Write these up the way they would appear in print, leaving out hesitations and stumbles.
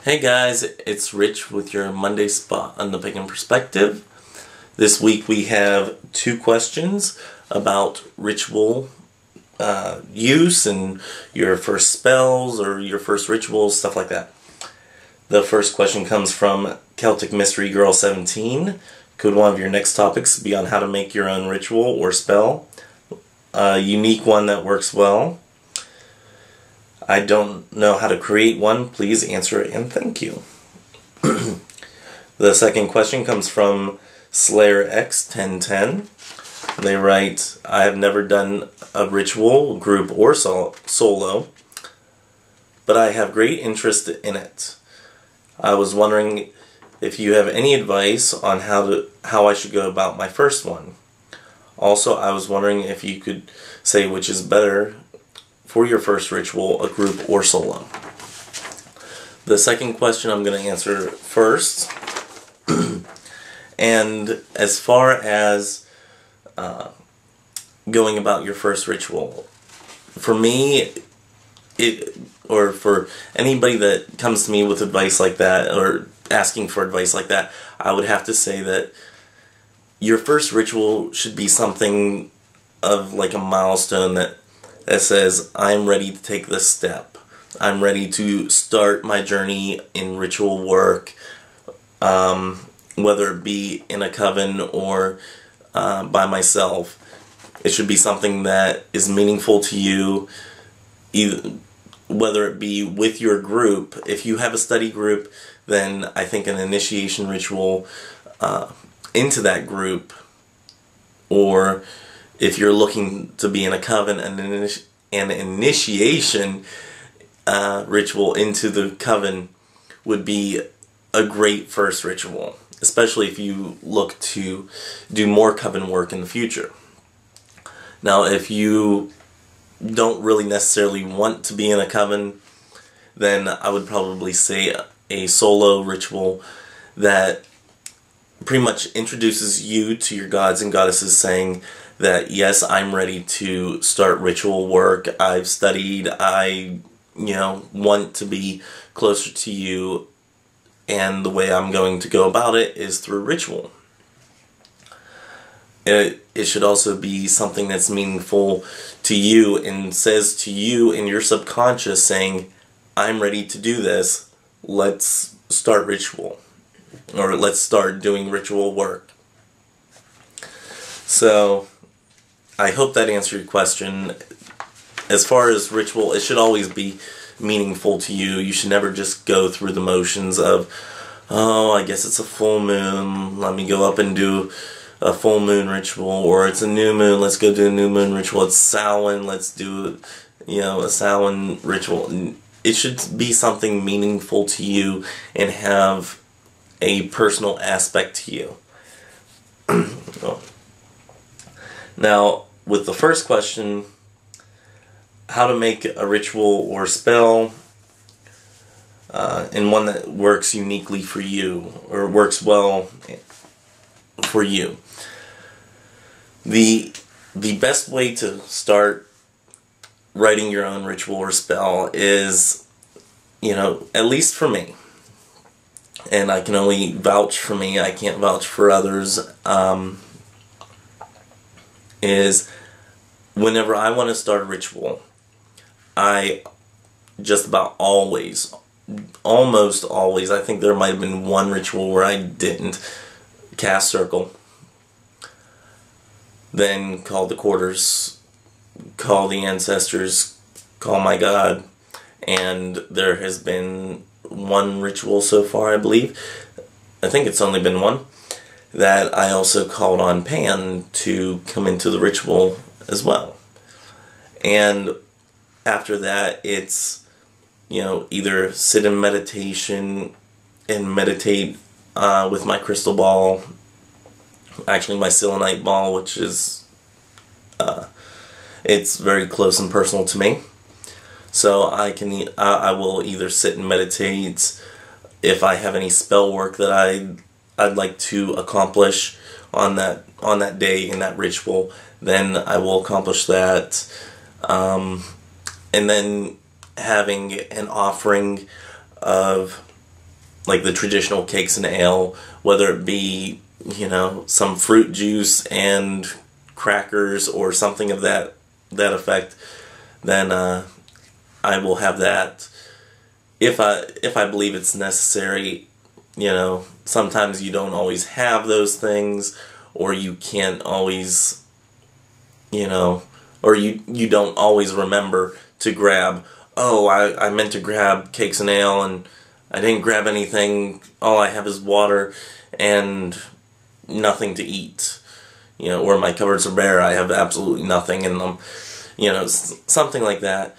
Hey guys, it's Rich with your Monday spot on the Pagan Perspective. This week we have two questions about ritual use and your first spells or your first rituals, stuff like that. The first question comes from Celtic Mystery Girl 17. Could one of your next topics be on how to make your own ritual or spell? A unique one that works well. I don't know how to create one. Please answer it and thank you. The second question comes from Slayer X 1010. They write, I have never done a ritual, group, or solo, but I have great interest in it. I was wondering if you have any advice on how I should go about my first one. Also, I was wondering if you could say which is better for your first ritual, a group or solo. The second question I'm going to answer first. And as far as going about your first ritual, for me, or for anybody that comes to me with advice like that, or asking for advice like that, I would have to say that your first ritual should be something of like a milestone that says, I'm ready to take this step. I'm ready to start my journey in ritual work, whether it be in a coven or by myself. It should be something that is meaningful to you, whether it be with your group. If you have a study group, then I think an initiation ritual into that group, or if you're looking to be in a coven, an initiation ritual into the coven would be a great first ritual, especially if you look to do more coven work in the future. Now, if you don't really necessarily want to be in a coven, then I would probably say a solo ritual that pretty much introduces you to your gods and goddesses, saying that yes, I'm ready to start ritual work. I've studied. I, want to be closer to you, and the way I'm going to go about it is through ritual. It should also be something that's meaningful to you and says to you in your subconscious, saying, I'm ready to do this. Let's start ritual, or let's start doing ritual work. So I hope that answered your question. As far as ritual, it should always be meaningful to you. You should never just go through the motions of, oh, I guess it's a full moon, let me go up and do a full moon ritual, or it's a new moon, let's go do a new moon ritual, it's Samhain, let's do, a Samhain ritual. It should be something meaningful to you and have a personal aspect to you. Now, with the first question, how to make a ritual or spell, and one that works uniquely for you, or works well for you. The best way to start writing your own ritual or spell is, at least for me, and I can only vouch for me, I can't vouch for others, is whenever I want to start a ritual, I just about always, almost always, I think there might have been one ritual where I didn't cast circle, then call the quarters, call the ancestors, call my god, and there has been one ritual so far, I believe. I think it's only been one, that I also called on Pan to come into the ritual as well. And after that, it's, either sit in meditation and meditate with my crystal ball, actually my selenite ball, which is, it's very close and personal to me. So I will either sit and meditate. If I have any spell work that I'd like to accomplish on that day in that ritual, then I will accomplish that. And then having an offering of like the traditional cakes and ale, whether it be, some fruit juice and crackers or something of that effect, then I will have that if I believe it's necessary. Sometimes you don't always have those things, or you can't always, or you don't always remember to grab, oh, I meant to grab cakes and ale and I didn't grab anything, all I have is water and nothing to eat. Or my cupboards are bare, I have absolutely nothing in them. Something like that.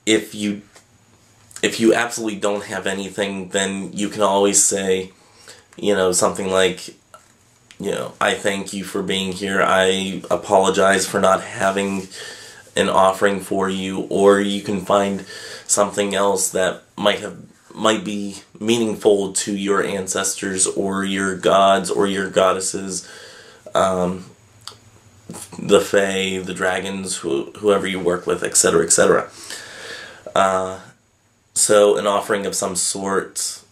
If you absolutely don't have anything, then you can always say, something like, I thank you for being here, I apologize for not having an offering for you, or you can find something else that might be meaningful to your ancestors or your gods or your goddesses, the fae, the dragons, whoever you work with, etc., etc. So an offering of some sort,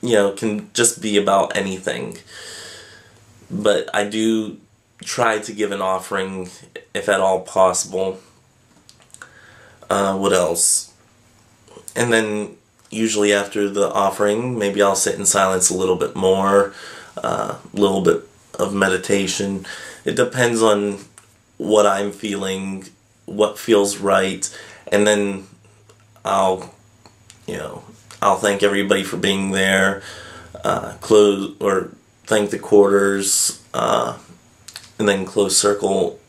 can just be about anything. But I do try to give an offering, if at all possible. What else? And then usually after the offering, maybe I'll sit in silence a little bit more, a little bit of meditation. It depends on what I'm feeling, what feels right, and then I'll thank everybody for being there, close, or thank the quarters, and then close circle,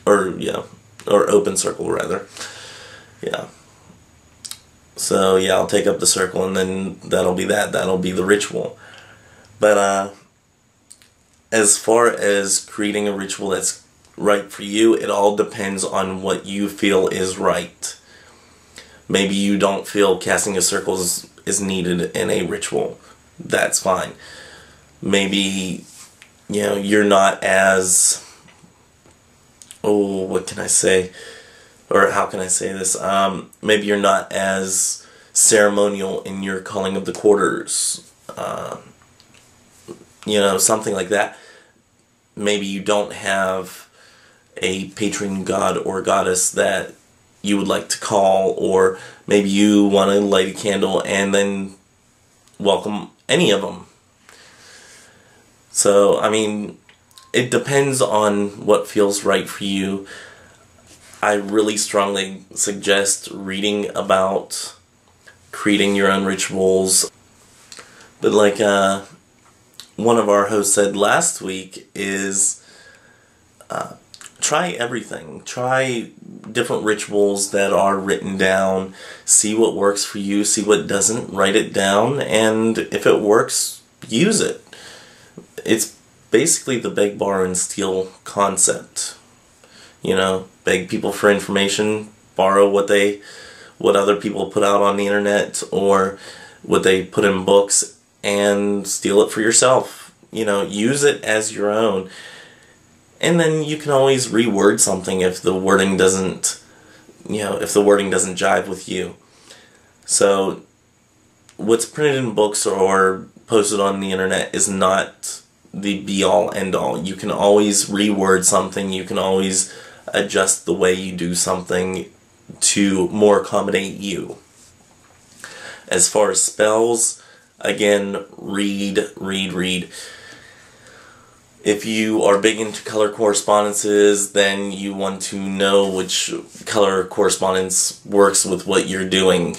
or open circle rather. So I'll take up the circle, and then that'll be the ritual. But as far as creating a ritual that's right for you, it all depends on what you feel is right. Maybe you don't feel casting a circle is needed in a ritual. That's fine. Maybe, you're not as, what can I say? Or how can I say this? Maybe you're not as ceremonial in your calling of the quarters. Something like that. Maybe you don't have a patron god or goddess that you would like to call, or maybe you want to light a candle and then welcome any of them. So, it depends on what feels right for you. I really strongly suggest reading about creating your own rituals. But like one of our hosts said last week is try everything. Try different rituals that are written down. See what works for you. See what doesn't. Write it down. And if it works, use it. It's basically the beg, borrow, and steal concept. Beg people for information, borrow what other people put out on the internet or what they put in books, and steal it for yourself. Use it as your own. And then you can always reword something if the wording doesn't jive with you. So what's printed in books or posted on the internet is not the be-all, end-all. You can always reword something. You can always adjust the way you do something to more accommodate you. As far as spells, again, read. If you are big into color correspondences, then you want to know which color correspondence works with what you're doing.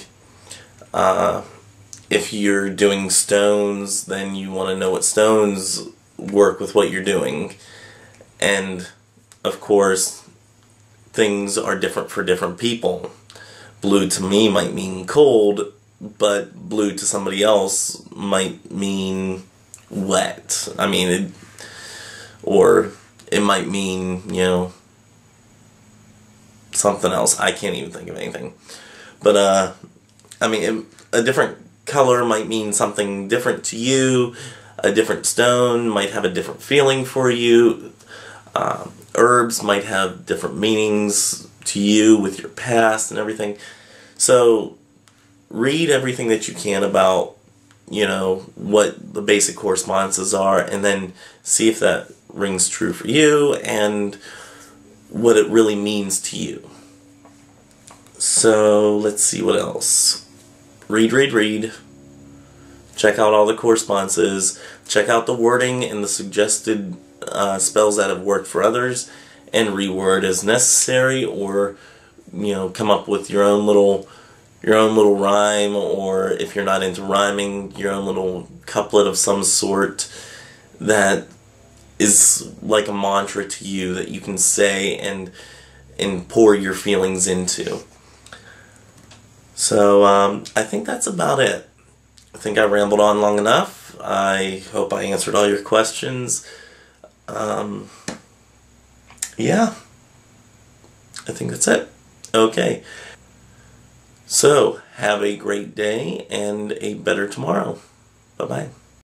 If you're doing stones, then you want to know what stones work with what you're doing. And, of course, things are different for different people. Blue to me might mean cold, but blue to somebody else might mean wet. Or it might mean, something else. I can't even think of anything. But, a different color might mean something different to you. A different stone might have a different feeling for you. Herbs might have different meanings to you with your past and everything. So, read everything that you can about, you know, what the basic correspondences are, and then see if that rings true for you and what it really means to you. So let's see what else. Read, read, read. Check out all the correspondences. Check out the wording and the suggested spells that have worked for others, and reword as necessary, or, you know, come up with your own little rhyme, or if you're not into rhyming, your own little couplet of some sort that is like a mantra to you that you can say and pour your feelings into. So I think that's about it. I think I rambled on long enough. I hope I answered all your questions. Yeah, I think that's it. Okay. So, have a great day and a better tomorrow. Bye-bye.